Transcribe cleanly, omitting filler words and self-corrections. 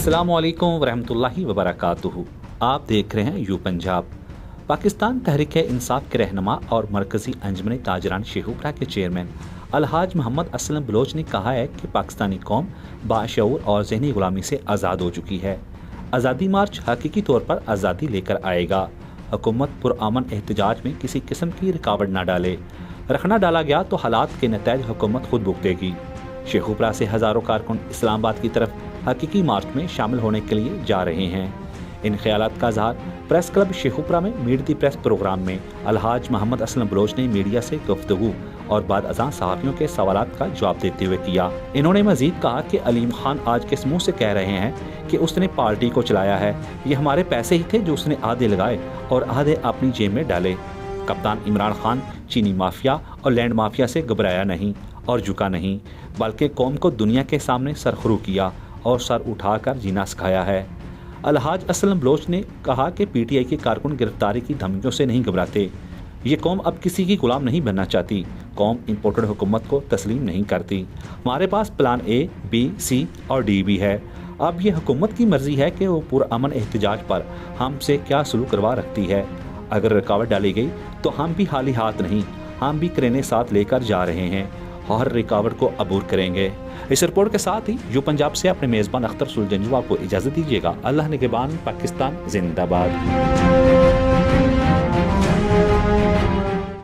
अस्सलामु अलैकुम वरहमतुल्लाहि वबरकातुहू। आप देख रहे हैं यू पंजाब। पाकिस्तान तहरीक इंसाफ के रहनुमा और मरकज़ी अंजमन ताजरान शेखुपुरा के चेयरमैन अलहाज मोहम्मद असलम बलोच ने कहा है कि पाकिस्तानी कौम बाशऊर और ज़हनी ग़ुलामी से आज़ाद हो चुकी है। आज़ादी मार्च हकीकी तौर पर आज़ादी लेकर आएगा। हुकूमत पुरअमन एहतजाज में किसी किस्म की रुकावट न डाले। रखना डाला गया तो हालात के नतीजे हुकूमत खुद भुगतेगी। शेखुपुरा से हज़ारों कारकुन इस्लामाबाद की तरफ हकीकी मार्च में शामिल होने के लिए जा रहे हैं। इन ख्यालात का इज़हार प्रेस क्लब शेखुपुरा में मीट दी प्रेस प्रोग्राम में अलहाज मोहम्मद असलम बलोच ने मीडिया से गुफ्तगू और बाद अज़ां सहाफ़ियों के सवालात का जवाब देते हुए किया। इन्होंने मज़ीद कहा कि अलीम खान आज किस मुँह से कह रहे हैं कि उसने पार्टी को चलाया है। ये हमारे पैसे ही थे जो उसने आधे लगाए और आधे अपनी जेब में डाले। कप्तान इमरान खान चीनी माफिया और लैंड माफिया से घबराया नहीं और झुका नहीं, बल्कि कौम को दुनिया के सामने सरखरू किया और सर उठाकर जीना सिखाया है। अलहाज असलम बलोच ने कहा कि पीटीआई के कारकुन गिरफ्तारी की धमकियों से नहीं घबराते। ये कौम अब किसी की गुलाम नहीं बनना चाहती। कौम इम्पोर्टेड हुकूमत को तस्लीम नहीं करती। हमारे पास प्लान ए, बी, सी और डी भी है। अब ये हुकूमत की मर्जी है कि वो पुरअमन एहतजाज पर हमसे क्या सलूक करवा रखती है। अगर रुकावट डाली गई तो हम भी खाली हाथ नहीं, हम भी क्रेने साथ लेकर जा रहे हैं और रुकावट को अबूर करेंगे। इस रिपोर्ट के साथ ही यू पंजाब से अपने मेज़बान अख्तर सुलझंजुआ को इजाज़त दीजिएगा। अल्लाह निगहबान। पाकिस्तान जिंदाबाद।